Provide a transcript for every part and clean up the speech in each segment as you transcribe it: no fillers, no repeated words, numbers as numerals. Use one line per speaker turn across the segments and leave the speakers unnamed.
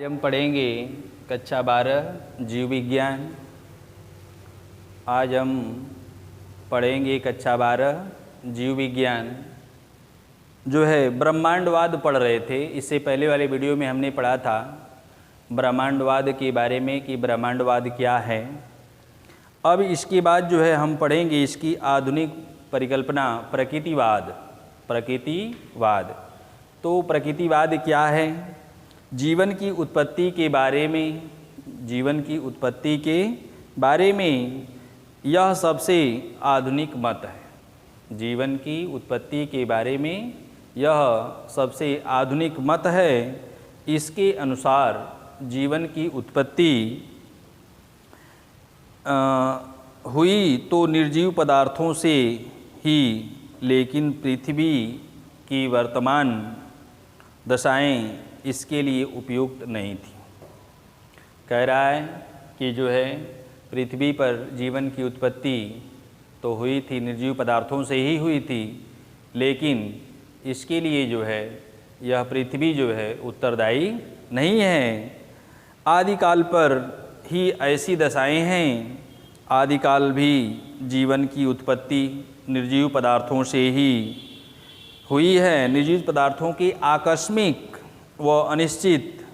आज हम पढ़ेंगे कक्षा 12 जीव विज्ञान। आज हम पढ़ेंगे कक्षा 12 जीव विज्ञान जो है ब्रह्मांडवाद पढ़ रहे थे। इससे पहले वाले वीडियो में हमने पढ़ा था ब्रह्मांडवाद के बारे में कि ब्रह्मांडवाद क्या है। अब इसके बाद जो है हम पढ़ेंगे इसकी आधुनिक परिकल्पना प्रकृतिवाद। प्रकृतिवाद तो प्रकृतिवाद क्या है? जीवन की उत्पत्ति के बारे में, जीवन की उत्पत्ति के बारे में यह सबसे आधुनिक मत है। जीवन की उत्पत्ति के बारे में यह सबसे आधुनिक मत है। इसके अनुसार जीवन की उत्पत्ति हुई तो निर्जीव पदार्थों से ही, लेकिन पृथ्वी की वर्तमान दशाएं इसके लिए उपयुक्त नहीं थी। कह रहा है कि जो है पृथ्वी पर जीवन की उत्पत्ति तो हुई थी, निर्जीव पदार्थों से ही हुई थी, लेकिन इसके लिए जो है यह पृथ्वी जो है उत्तरदायी नहीं है। आदिकाल पर ही ऐसी दशाएं हैं। आदिकाल भी जीवन की उत्पत्ति निर्जीव पदार्थों से ही हुई है। निर्जीव पदार्थों के आकस्मिक व अनिश्चित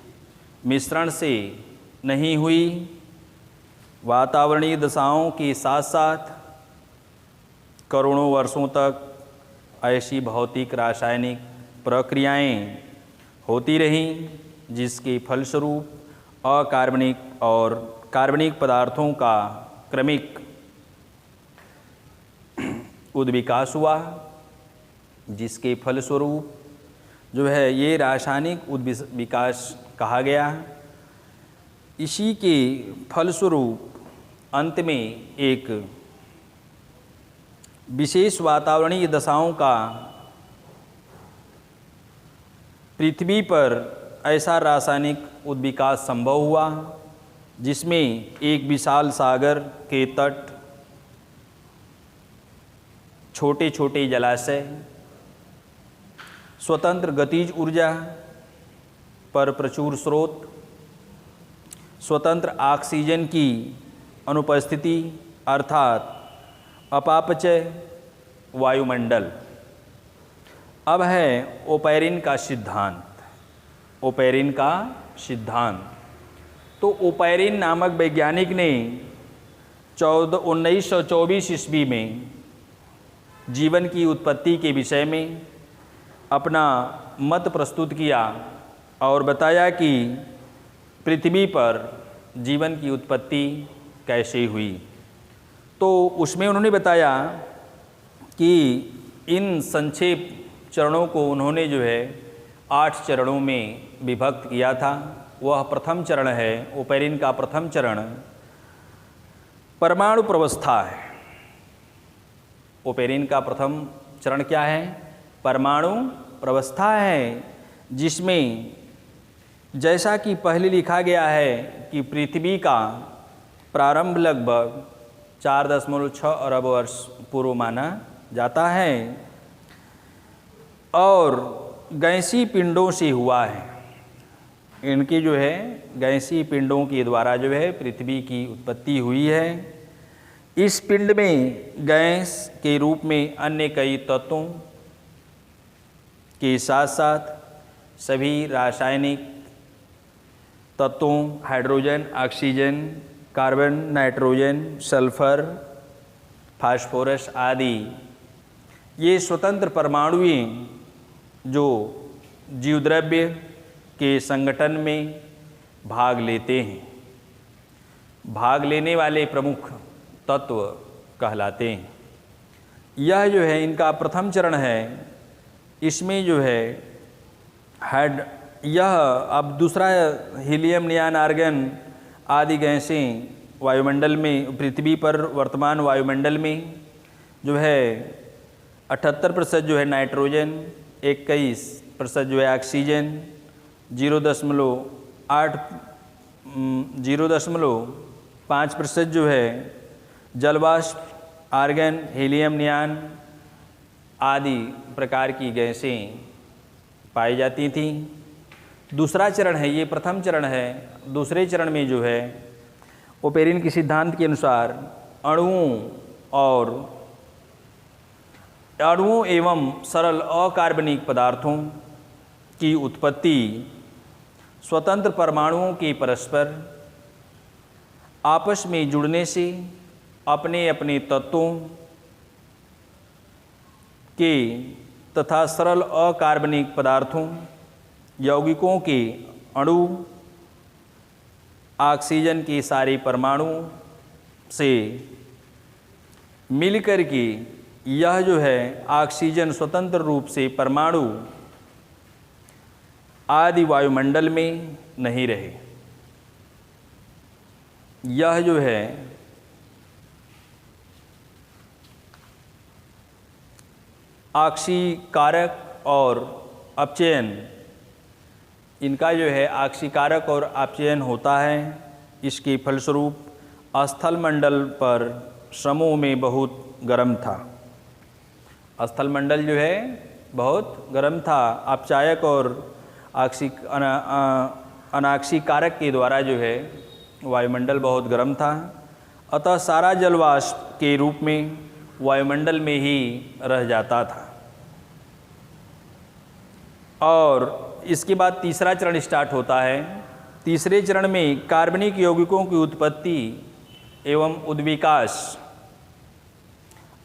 मिश्रण से नहीं हुई। वातावरणीय दशाओं के साथ साथ करोड़ों वर्षों तक ऐसी भौतिक रासायनिक प्रक्रियाएं होती रहीं, जिसके फलस्वरूप अकार्बनिक और कार्बनिक पदार्थों का क्रमिक उद्विकास हुआ, जिसके फलस्वरूप जो है ये रासायनिक उद्विकास कहा गया। इसी के फलस्वरूप अंत में एक विशेष वातावरणीय दशाओं का पृथ्वी पर ऐसा रासायनिक उद्विकास संभव हुआ, जिसमें एक विशाल सागर के तट, छोटे छोटे जलाशय, स्वतंत्र गतिज ऊर्जा पर प्रचुर स्रोत, स्वतंत्र ऑक्सीजन की अनुपस्थिति अर्थात अपापचय वायुमंडल। अब है ओपेरिन का सिद्धांत। ओपेरिन का सिद्धांत तो ओपेरिन नामक वैज्ञानिक ने 1924 ईस्वी में जीवन की उत्पत्ति के विषय में अपना मत प्रस्तुत किया और बताया कि पृथ्वी पर जीवन की उत्पत्ति कैसे हुई। तो उसमें उन्होंने बताया कि इन संक्षेप चरणों को उन्होंने जो है 8 चरणों में विभक्त किया था। वह प्रथम चरण है, ओपेरिन का प्रथम चरण परमाणु प्रवस्था है। ओपेरिन का प्रथम चरण क्या है? परमाणु प्रवस्था है, जिसमें जैसा कि पहले लिखा गया है कि पृथ्वी का प्रारंभ लगभग 4.6 अरब वर्ष पूर्व माना जाता है और गैसीय पिंडों से हुआ है। इनके जो है गैसीय पिंडों के द्वारा जो है पृथ्वी की उत्पत्ति हुई है। इस पिंड में गैस के रूप में अन्य कई तत्वों के साथ साथ सभी रासायनिक तत्वों, hydrogen, oxygen, carbon, nitrogen, sulphur, phosphorus आदि ये स्वतंत्र परमाणुएं जो जीवद्रव्य के संगठन में भाग लेते हैं, भाग लेने वाले प्रमुख तत्व कहलाते हैं। यह जो है इनका प्रथम चरण है। इसमें जो है यह अब दूसरा हीलियम, नियॉन, आर्गन आदि गैसें वायुमंडल में, पृथ्वी पर वर्तमान वायुमंडल में जो है 78% जो है नाइट्रोजन, 21% जो है ऑक्सीजन, 0.5% जो है जलवाष्प, आर्गन, हीलियम, नियॉन आदि प्रकार की गैसें पाई जाती थीं। दूसरा चरण है, ये प्रथम चरण है। दूसरे चरण में जो है ओपेरिन के सिद्धांत के अनुसार अणुओं एवं सरल अकार्बनिक पदार्थों की उत्पत्ति स्वतंत्र परमाणुओं के परस्पर आपस में जुड़ने से अपने अपने तत्वों के तथा सरल अकार्बनिक पदार्थों यौगिकों के अणु ऑक्सीजन के सारे परमाणुओं से मिलकर के यह जो है ऑक्सीजन स्वतंत्र रूप से परमाणु आदि वायुमंडल में नहीं रहे। यह जो है ऑक्सीकारक और अपचयन, इनका जो है ऑक्सीकारक और अपचयन होता है। इसके फलस्वरूप स्थल मंडल पर समूह में बहुत गर्म था। स्थल मंडल जो है बहुत गर्म था। अपचायक और अनाक्सीकारक के द्वारा जो है वायुमंडल बहुत गर्म था। अतः सारा जलवाष्प के रूप में वायुमंडल में ही रह जाता था। और इसके बाद तीसरा चरण स्टार्ट होता है। तीसरे चरण में कार्बनिक यौगिकों की उत्पत्ति एवं उद्विकास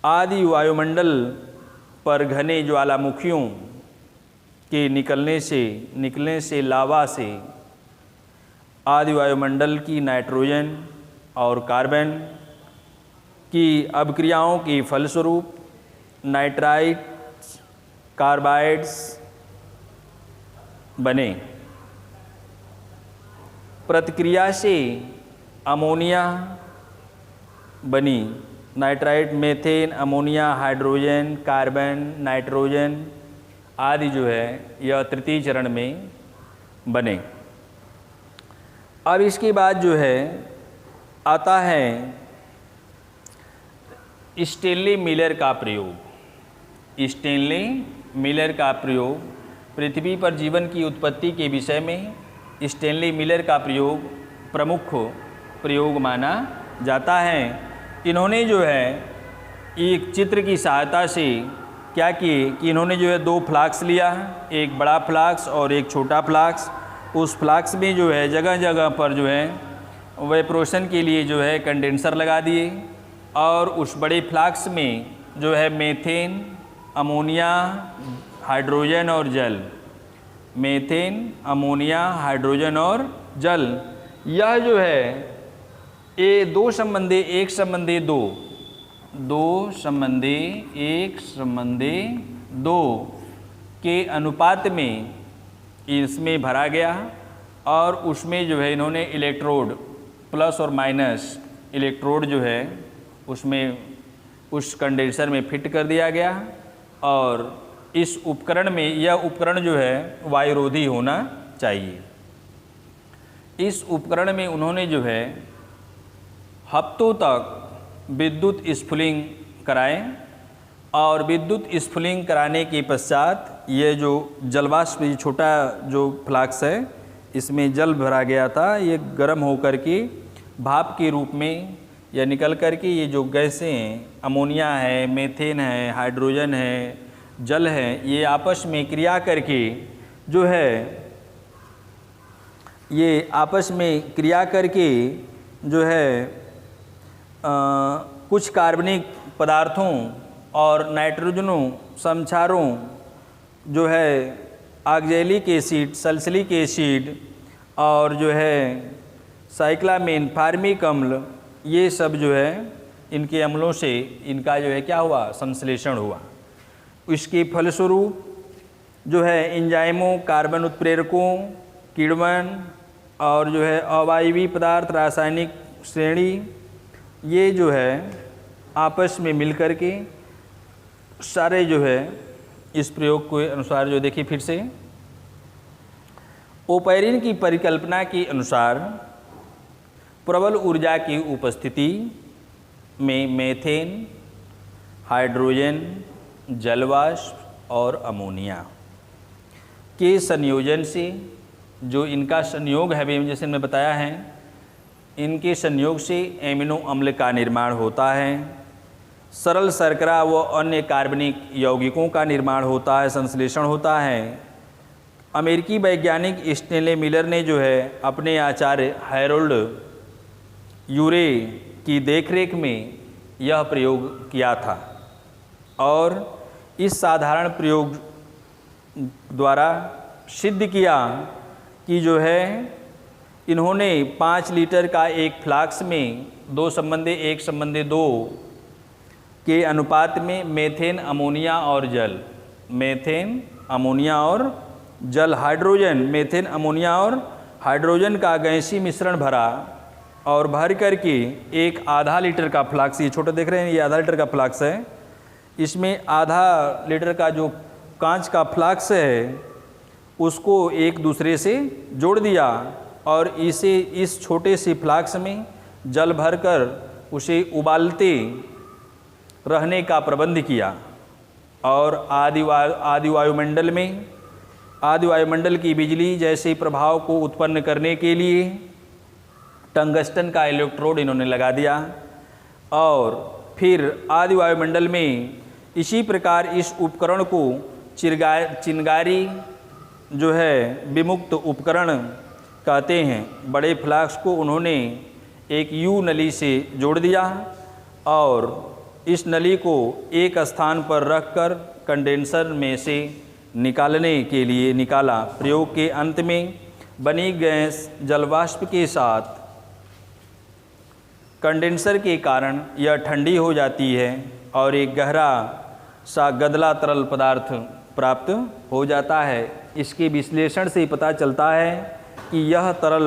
आदि वायुमंडल पर घने ज्वालामुखियों के निकलने से लावा से आदि वायुमंडल की नाइट्रोजन और कार्बन की अभिक्रियाओं के फलस्वरूप नाइट्राइट्स कार्बाइड्स बने। प्रतिक्रिया से अमोनिया बनी। Nitrite, methane, ammonia, hydrogen, carbon, nitrogen आदि जो है यह तृतीय चरण में बने। अब इसके बाद जो है आता है स्टेनली मिलर का प्रयोग। स्टेनली मिलर का प्रयोग पृथ्वी पर जीवन की उत्पत्ति के विषय में स्टेनली मिलर का प्रयोग प्रमुख प्रयोग माना जाता है। इन्होंने जो है एक चित्र की सहायता से क्या किए कि इन्होंने जो है दो फ्लास्क लिया, एक बड़ा फ्लास्क और एक छोटा फ्लास्क। उस फ्लास्क में जो है जगह जगह पर जो है वेपोरेशन के लिए जो है कंडेंसर लगा दिए और उस बड़े फ्लास्क में जो है मेथेन, अमोनिया, हाइड्रोजन और जल, मेथेन, अमोनिया, हाइड्रोजन और जल, यह जो है ये दो संबंधी एक संबंधी दो, दो संबंधी एक संबंधी दो के अनुपात में इसमें भरा गया और उसमें जो है इन्होंने इलेक्ट्रोड प्लस और माइनस इलेक्ट्रोड जो है उसमें उस कंडेंसर में फिट कर दिया गया। और इस उपकरण में यह उपकरण जो है वायुरोधी होना चाहिए। इस उपकरण में उन्होंने जो है हफ्तों तक विद्युत स्फुलिंग कराए और विद्युत स्फुलिंग कराने के पश्चात ये जो जलवाष्प, ये छोटा जो फ्लास्क है इसमें जल भरा गया था, ये गर्म होकर के भाप के रूप में या निकल कर के ये जो गैसें हैं, अमोनिया है, मेथेन है, हाइड्रोजन है, जल है, ये आपस में क्रिया करके जो है ये आपस में क्रिया करके जो है कुछ कार्बनिक पदार्थों और नाइट्रोजनों समक्षारों जो है ऑक्जेलिक एसिड, सल्फ्यूरिक एसिड और जो है साइक्लामेन, फार्मिक अम्ल, ये सब जो है इनके अम्लों से इनका जो है क्या हुआ, संश्लेषण हुआ। इसके फलस्वरूप जो है एंजाइमों, कार्बन उत्प्रेरकों, किण्वन और जो है अवायवीय पदार्थ, रासायनिक श्रेणी, ये जो है आपस में मिलकर के सारे जो है इस प्रयोग के अनुसार जो देखिए फिर से ओपेरिन की परिकल्पना के अनुसार प्रबल ऊर्जा की उपस्थिति में मेथेन, हाइड्रोजन, जलवाष्प और अमोनिया के संयोजन से जो इनका संयोग है, अभी जैसे मैं बताया है, इनके संयोग से एमिनो अम्ल का निर्माण होता है। सरल शर्करा व अन्य कार्बनिक यौगिकों का निर्माण होता है, संश्लेषण होता है। अमेरिकी वैज्ञानिक स्टेनले मिलर ने जो है अपने आचार्य हैरोल्ड यूरे की देखरेख में यह प्रयोग किया था और इस साधारण प्रयोग द्वारा सिद्ध किया कि जो है इन्होंने 5 लीटर का एक फ्लास्क में 2:1:2 के अनुपात में मेथेन, अमोनिया और जल, मेथेन, अमोनिया और जल, हाइड्रोजन, मेथेन, अमोनिया और हाइड्रोजन का गैसीय मिश्रण भरा और भर करके एक आधा लीटर का फ्लास्क, ये छोटा देख रहे हैं, ये आधा लीटर का फ्लास्क है, इसमें आधा लीटर का जो कांच का फ्लास्क है उसको एक दूसरे से जोड़ दिया और इसे इस छोटे से फ्लास्क में जल भरकर उसे उबालते रहने का प्रबंध किया और आदि वायुमंडल की बिजली जैसे प्रभाव को उत्पन्न करने के लिए टंगस्टन का इलेक्ट्रोड इन्होंने लगा दिया और फिर आदि वायुमंडल में इसी प्रकार इस उपकरण को चिनगारी जो है विमुक्त उपकरण कहते हैं। बड़े फ्लास्क को उन्होंने एक यू नली से जोड़ दिया और इस नली को एक स्थान पर रखकर कंडेंसर में से निकालने के लिए निकाला। प्रयोग के अंत में बनी गैस जलवाष्प के साथ कंडेंसर के कारण यह ठंडी हो जाती है और एक गहरा सा गदला तरल पदार्थ प्राप्त हो जाता है। इसके विश्लेषण से पता चलता है कि यह तरल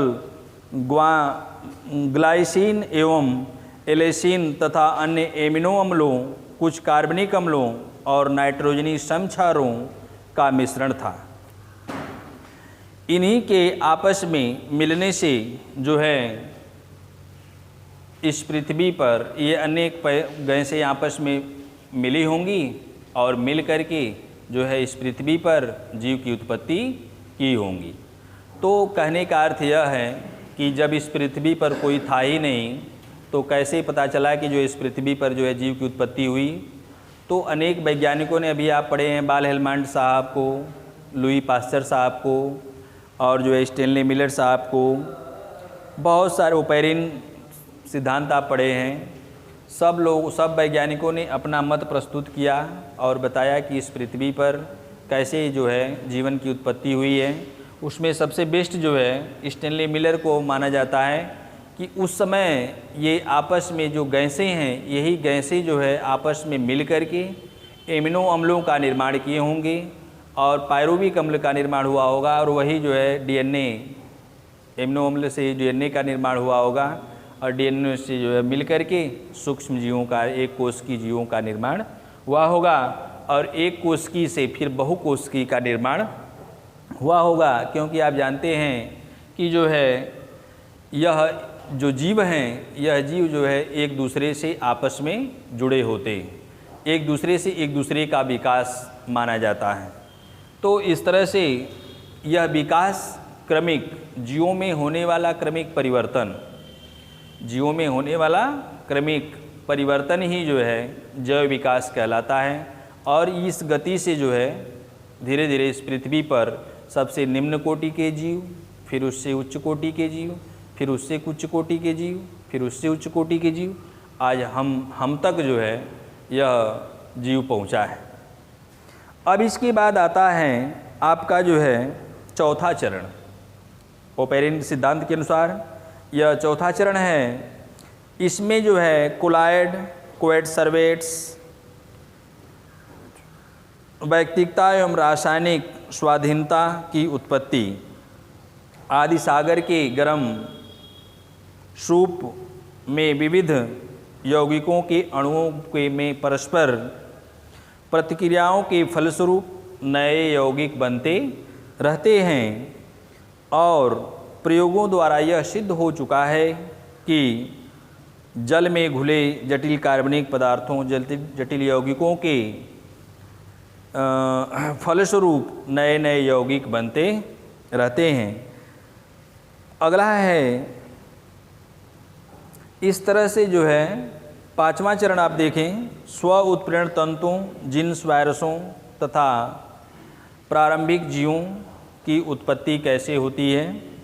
ग्लाइसिन एवं एलेसिन तथा अन्य एमिनो अम्लों, कुछ कार्बनिक अम्लों और नाइट्रोजनी समक्षारों का मिश्रण था। इन्हीं के आपस में मिलने से जो है इस पृथ्वी पर ये अनेक गैसें आपस में मिली होंगी और मिल करके जो है इस पृथ्वी पर जीव की उत्पत्ति की होंगी। तो कहने का अर्थ यह है कि जब इस पृथ्वी पर कोई था ही नहीं तो कैसे पता चला कि जो इस पृथ्वी पर जो है जीव की उत्पत्ति हुई। तो अनेक वैज्ञानिकों ने, अभी आप पढ़े हैं बाल हेलमांड साहब को, लुई पास्चर साहब को और जो है स्टेनले मिलर साहब को, बहुत सारे ओपेरिन सिद्धांत आप पढ़े हैं। सब वैज्ञानिकों ने अपना मत प्रस्तुत किया और बताया कि इस पृथ्वी पर कैसे जो है जीवन की उत्पत्ति हुई है। उसमें सबसे बेस्ट जो है स्टेनले मिलर को माना जाता है कि उस समय ये आपस में जो गैसें हैं, यही गैसें जो है आपस में मिल कर के एमिनो अम्लों का निर्माण किए होंगे और पायरुविक अम्ल का निर्माण हुआ होगा और वही जो है डीएनए, एमिनो अम्ल से डीएनए का निर्माण हुआ होगा और डीएनए से जो है मिल कर के सूक्ष्म जीवों का, एक कोशिकीय जीवों का निर्माण हुआ होगा और एक कोशिकी से फिर बहुकोशिकीय का निर्माण हुआ होगा। क्योंकि आप जानते हैं कि जो है यह जो जीव हैं, यह जीव जो है एक दूसरे से आपस में जुड़े होते, एक दूसरे से एक दूसरे का विकास माना जाता है। तो इस तरह से यह विकास क्रमिक, जीवों में होने वाला क्रमिक परिवर्तन, जीवों में होने वाला क्रमिक परिवर्तन ही जो है जैव विकास कहलाता है। और इस गति से जो है धीरे धीरे इस पृथ्वी पर सबसे निम्न कोटि के जीव, फिर उससे उच्च कोटि के जीव, फिर उससे उच्च कोटि के जीव, फिर उससे उच्च कोटि के जीव, आज हम तक जो है यह जीव पहुंचा है। अब इसके बाद आता है आपका जो है चौथा चरण। ओपेरिन सिद्धांत के अनुसार यह चौथा चरण है। इसमें जो है कोएड सर्वेट्स, वैयक्तिकता एवं रासायनिक स्वाधीनता की उत्पत्ति आदि सागर के गर्म सूप में विविध यौगिकों के अणुओं के में परस्पर प्रतिक्रियाओं के फलस्वरूप नए यौगिक बनते रहते हैं और प्रयोगों द्वारा यह सिद्ध हो चुका है कि जल में घुले जटिल कार्बनिक पदार्थों, जटिल यौगिकों के फलस्वरूप नए नए यौगिक बनते रहते हैं। अगला है, इस तरह से जो है 5वां चरण आप देखें, स्व उत्प्रेरण तंतुओं, जीन्स, वायरसों तथा प्रारंभिक जीवों की उत्पत्ति कैसे होती है।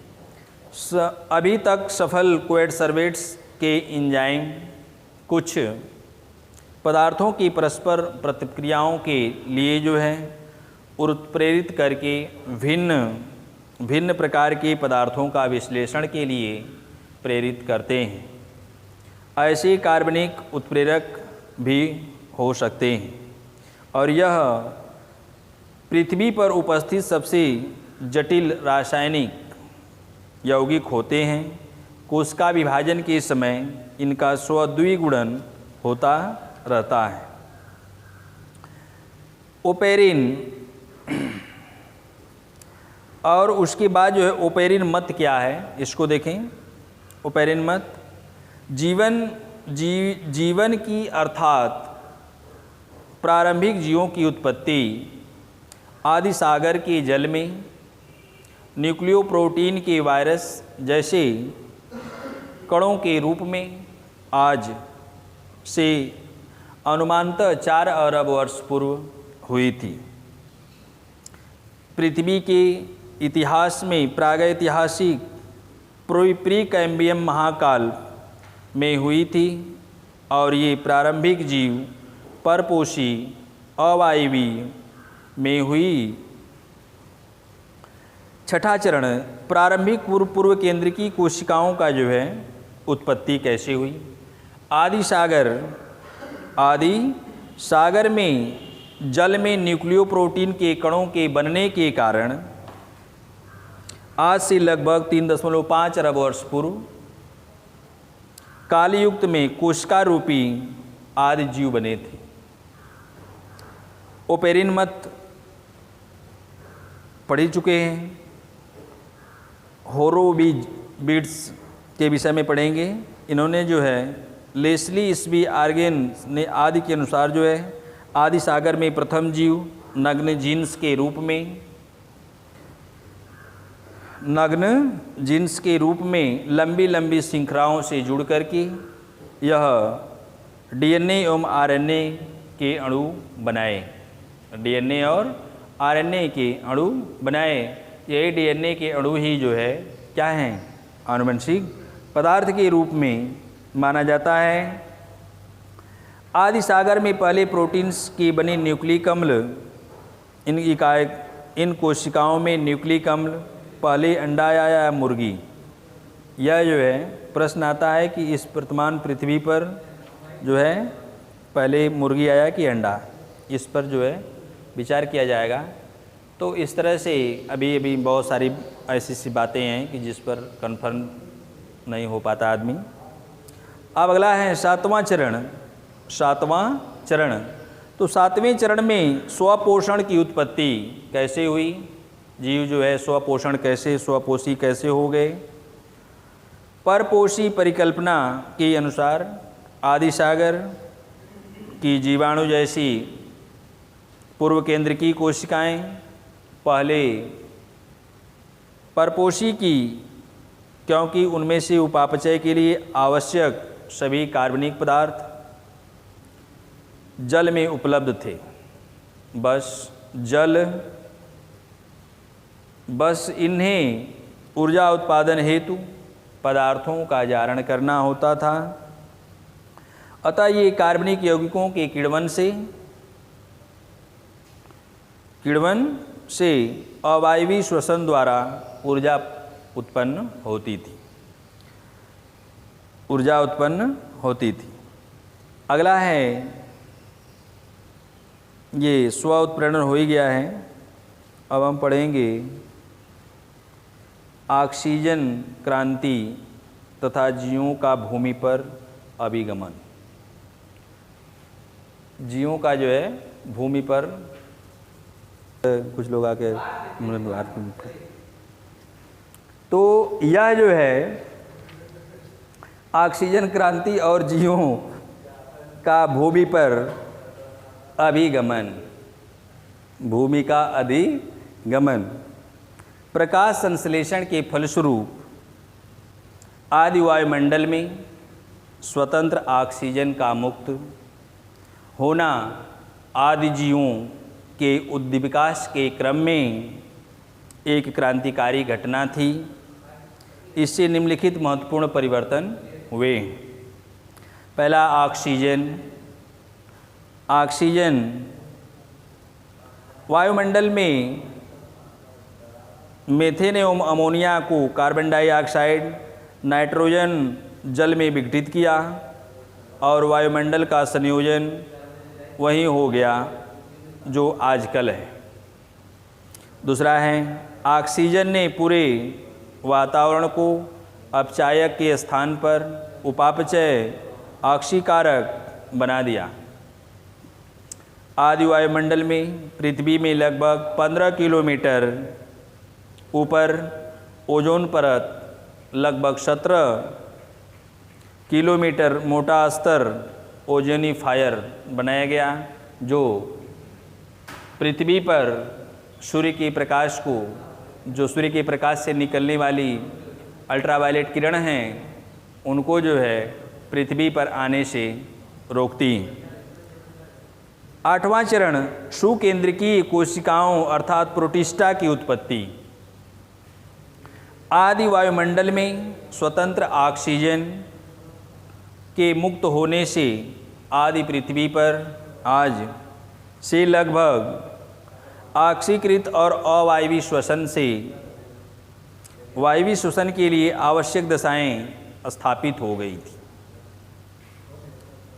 अभी तक सफल क्वेडसर्वेट्स के एंजाइम कुछ पदार्थों की परस्पर प्रतिक्रियाओं के लिए जो है उत्प्रेरित करके भिन्न प्रकार के पदार्थों का विश्लेषण के लिए प्रेरित करते हैं। ऐसे कार्बनिक उत्प्रेरक भी हो सकते हैं और यह पृथ्वी पर उपस्थित सबसे जटिल रासायनिक यौगिक होते हैं। कोशिका विभाजन के समय इनका स्वद्विगुणन होता रहता है। ओपेरिन और उसके बाद जो है ओपेरिन मत क्या है, इसको देखें। ओपेरिन मत जीवन की अर्थात प्रारंभिक जीवों की उत्पत्ति आदि सागर के जल में न्यूक्लियोप्रोटीन के वायरस जैसे कणों के रूप में आज से अनुमानतः 4 अरब वर्ष पूर्व हुई थी। पृथ्वी के इतिहास में प्रागैतिहासिक प्री कैम्बियम महाकाल में हुई थी और ये प्रारंभिक जीव परपोषी अवायवी में हुई। छठा चरण, प्रारंभिक पूर्व केंद्र की कोशिकाओं का जो है उत्पत्ति कैसे हुई। आदि सागर में जल में न्यूक्लियोप्रोटीन के कणों के बनने के कारण आज से लगभग 3.5 अरब वर्ष पूर्व कालयुक्त में कोशिका रूपी आदि जीव बने थे। ओपेरिन मत पढ़ चुके हैं, होरोविड्स के विषय में पढ़ेंगे। इन्होंने जो है लेस्ली स्वी आर्गेन ने आदि के अनुसार जो है आदि सागर में प्रथम जीव नग्न जीन्स के रूप में लंबी लंबी श्रृंखलाओं से जुड़ करके यह डीएनए एवं आरएनए के अणु बनाए। डीएनए और आरएनए के अणु बनाए। यही डीएनए के अणु ही जो है क्या हैं, आनुवंशिक पदार्थ के रूप में माना जाता है। आदि सागर में पहले प्रोटीन्स की बनी न्यूक्लिक अम्ल, इन कोशिकाओं में न्यूक्लिक अम्ल पहले अंडा या मुर्गी। यह जो है प्रश्न आता है कि इस वर्तमान पृथ्वी पर जो है पहले मुर्गी आया कि अंडा, इस पर जो है विचार किया जाएगा। तो इस तरह से अभी बहुत सारी ऐसी बातें हैं कि जिस पर कन्फर्म नहीं हो पाता आदमी। अब अगला है 7वां चरण। तो 7वें चरण में स्वपोषण की उत्पत्ति कैसे हुई। जीव जो है स्वपोषण कैसे, स्वपोषी कैसे हो गए। परपोषी परिकल्पना के अनुसार आदि सागर की जीवाणु जैसी पूर्व केंद्र की कोशिकाएं पहले परपोषी की, क्योंकि उनमें से उपापचय के लिए आवश्यक सभी कार्बनिक पदार्थ जल में उपलब्ध थे। बस इन्हें ऊर्जा उत्पादन हेतु पदार्थों का जारण करना होता था। अतः ये कार्बनिक यौगिकों के किण्वन से अवायवीय श्वसन द्वारा ऊर्जा उत्पन्न होती थी। अगला है, ये स्व उत्प्रेरण हो ही गया है। अब हम पढ़ेंगे ऑक्सीजन क्रांति तथा जीवों का भूमि पर अभिगमन। जीवों का जो है भूमि पर, कुछ लोग आके तो यह जो है ऑक्सीजन क्रांति और जीवों का भूमि पर अभिगमन, भूमि का अधिगमन प्रकाश संश्लेषण के फलस्वरूप आदि वायुमंडल में स्वतंत्र ऑक्सीजन का मुक्त होना आदि जीवों के उद्विकास के क्रम में एक क्रांतिकारी घटना थी। इससे निम्नलिखित महत्वपूर्ण परिवर्तन हुए। पहला, ऑक्सीजन वायुमंडल में मीथेन एवं अमोनिया को कार्बन डाइऑक्साइड नाइट्रोजन जल में विघटित किया और वायुमंडल का संयोजन वही हो गया जो आजकल है। दूसरा है, ऑक्सीजन ने पूरे वातावरण को अपचायक के स्थान पर उपापचय ऑक्सीकारक बना दिया। आदि वायुमंडल में पृथ्वी में लगभग 15 किलोमीटर ऊपर ओजोन परत, लगभग 17 किलोमीटर मोटा स्तर ओजोनिफायर बनाया गया, जो पृथ्वी पर सूर्य के प्रकाश को, जो सूर्य के प्रकाश से निकलने वाली अल्ट्रावायलेट किरण हैं, उनको जो है पृथ्वी पर आने से रोकती। 8वां चरण, सुकेंद्रकीय कोशिकाओं अर्थात प्रोटिस्टा की उत्पत्ति। आदि वायुमंडल में स्वतंत्र ऑक्सीजन के मुक्त होने से आदि पृथ्वी पर आज से लगभग ऑक्सीकृत और अवायवीय श्वसन से वायवीय श्वसन के लिए आवश्यक दशाएं स्थापित हो गई थी।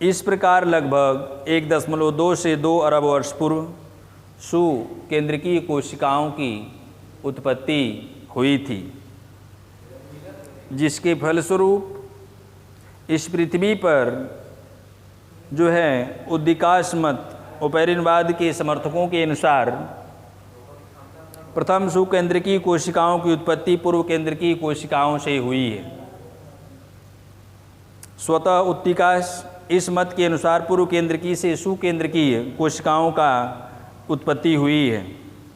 इस प्रकार लगभग 1.2 से 2 अरब वर्ष पूर्व सुकेंद्रकीय कोशिकाओं की उत्पत्ति हुई थी, जिसके फलस्वरूप इस पृथ्वी पर जो है उद्विकास मत ओपेरिनवाद के समर्थकों के अनुसार प्रथम सुकेंद्रकीय कोशिकाओं की उत्पत्ति पूर्व केंद्रकीय कोशिकाओं से हुई है। स्वतः उत्विकास इस मत के अनुसार पूर्व केंद्रकीय से सुकेंद्रकीय कोशिकाओं का उत्पत्ति हुई है।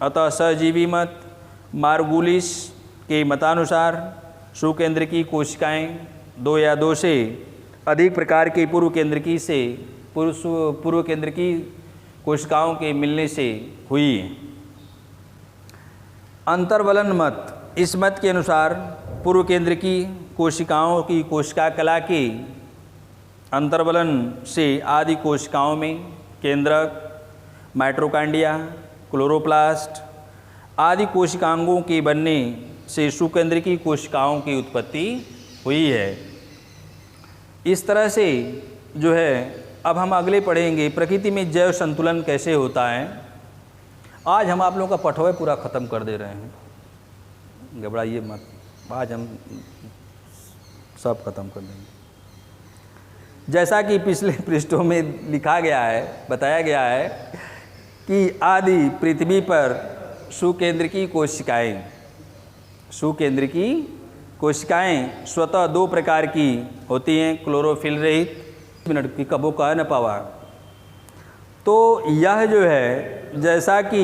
अतः सहजीवी मत मार्गुलिस के मतानुसार सुकेंद्रकीय कोशिकाएं 2 या 2 से अधिक प्रकार के पूर्व केंद्रकीय कोशिकाओं के मिलने से हुई है। अंतर्वलन मत, इस मत के अनुसार पूर्व केंद्रकीय कोशिकाओं की कोशिका कला के अंतर्वलन से आदि कोशिकाओं में केंद्रक, माइटोकॉन्ड्रिया, क्लोरोप्लास्ट आदि कोशिकांगों के बनने से सुकेंद्रकीय कोशिकाओं की उत्पत्ति हुई है। इस तरह से जो है अब हम अगले पढ़ेंगे प्रकृति में जैव संतुलन कैसे होता है। आज हम आप लोगों का पठवे पूरा ख़त्म कर दे रहे हैं, घबराइए मत, आज हम सब खत्म कर देंगे। जैसा कि पिछले पृष्ठों में लिखा गया है, बताया गया है कि आदि पृथ्वी पर सुकेंद्रकीय कोशिकाएं स्वतः 2 प्रकार की होती हैं, क्लोरोफिल रहित, मिनट की कबो कह न पावा। तो यह जो है जैसा कि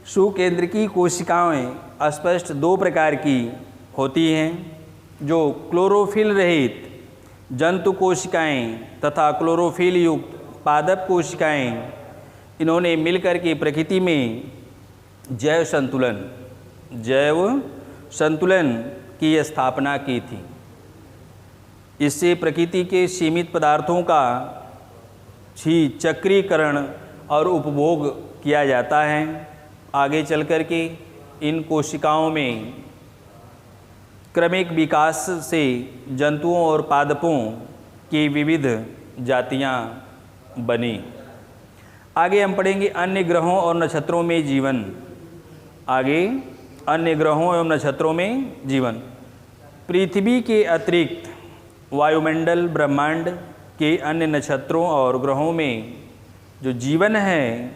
सुकेंद्रकीय कोशिकाएं स्पष्ट 2 प्रकार की होती हैं, जो क्लोरोफिल रहित जंतु कोशिकाएं तथा क्लोरोफिल युक्त पादप कोशिकाएं, इन्होंने मिलकर के प्रकृति में जैव संतुलन की स्थापना की थी। इससे प्रकृति के सीमित पदार्थों का चक्रीकरण और उपभोग किया जाता है। आगे चल कर के इन कोशिकाओं में क्रमिक विकास से जंतुओं और पादपों की विविध जातियां बनी। आगे हम पढ़ेंगे अन्य ग्रहों और नक्षत्रों में जीवन। आगे अन्य ग्रहों एवं नक्षत्रों में जीवन। पृथ्वी के अतिरिक्त वायुमंडल ब्रह्मांड के अन्य नक्षत्रों और ग्रहों में जो जीवन है,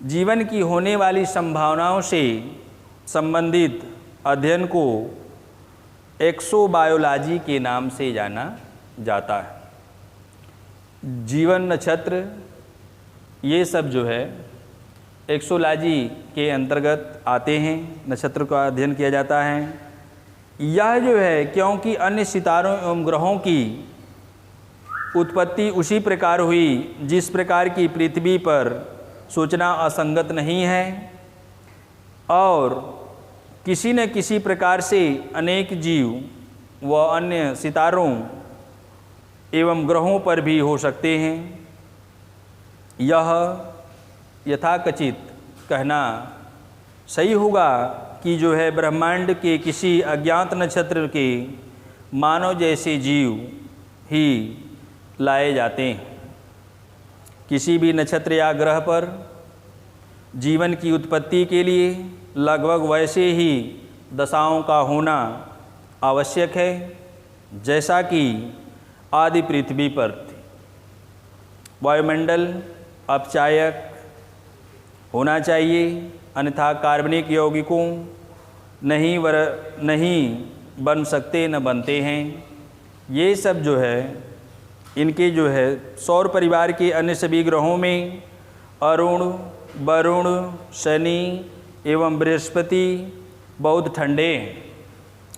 जीवन की होने वाली संभावनाओं से संबंधित अध्ययन को एक्सोबायोलॉजी के नाम से जाना जाता है। जीवन, नक्षत्र, ये सब जो है एक्सोलॉजी के अंतर्गत आते हैं। नक्षत्र का अध्ययन किया जाता है। यह जो है क्योंकि अन्य सितारों एवं ग्रहों की उत्पत्ति उसी प्रकार हुई जिस प्रकार की पृथ्वी पर सूचना असंगत नहीं है, और किसी न किसी प्रकार से अनेक जीव व अन्य सितारों एवं ग्रहों पर भी हो सकते हैं। यह यथाकथित कहना सही होगा कि जो है ब्रह्मांड के किसी अज्ञात नक्षत्र के मानव जैसे जीव ही लाए जाते हैं। किसी भी नक्षत्र या ग्रह पर जीवन की उत्पत्ति के लिए लगभग वैसे ही दशाओं का होना आवश्यक है जैसा कि आदि पृथ्वी पर थे। वायुमंडल अपचायक होना चाहिए, अन्यथा कार्बनिक यौगिकों नहीं बन सकते, न बनते हैं। ये सब जो है इनके जो है सौर परिवार के अन्य सभी ग्रहों में अरुण, वरुण, शनि एवं बृहस्पति बहुत ठंडे हैं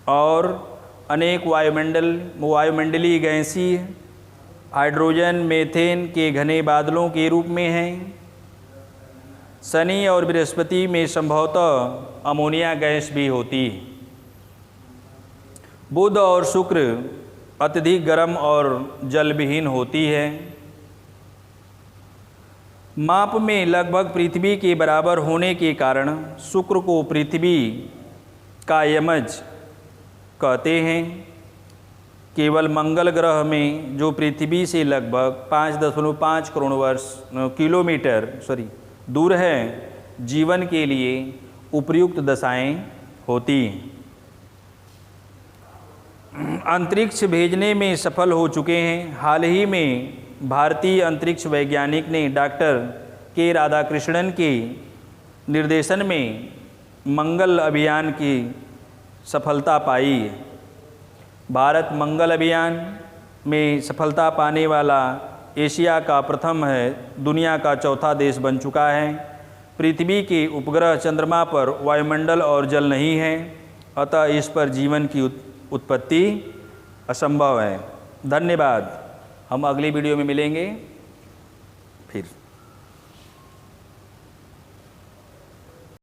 और अनेक वायुमंडलीय गैसीय हाइड्रोजन, मीथेन के घने बादलों के रूप में हैं। शनि और बृहस्पति में संभवतः अमोनिया गैस भी होती है। बुध और शुक्र अत्यधिक गर्म और जल विहीन होती है। माप में लगभग पृथ्वी के बराबर होने के कारण शुक्र को पृथ्वी का यमज कहते हैं। केवल मंगल ग्रह में जो पृथ्वी से लगभग 5.5 करोड़ किलोमीटर दूर है, जीवन के लिए उपयुक्त दशाएं होती हैं। अंतरिक्ष भेजने में सफल हो चुके हैं। हाल ही में भारतीय अंतरिक्ष वैज्ञानिक ने डॉक्टर के राधाकृष्णन के निर्देशन में मंगल अभियान की सफलता पाई है। भारत मंगल अभियान में सफलता पाने वाला एशिया का प्रथम है, दुनिया का चौथा देश बन चुका है। पृथ्वी के उपग्रह चंद्रमा पर वायुमंडल और जल नहीं है, अतः इस पर जीवन की उत्पत्ति असंभव है। धन्यवाद। हम अगली वीडियो में मिलेंगे फिर।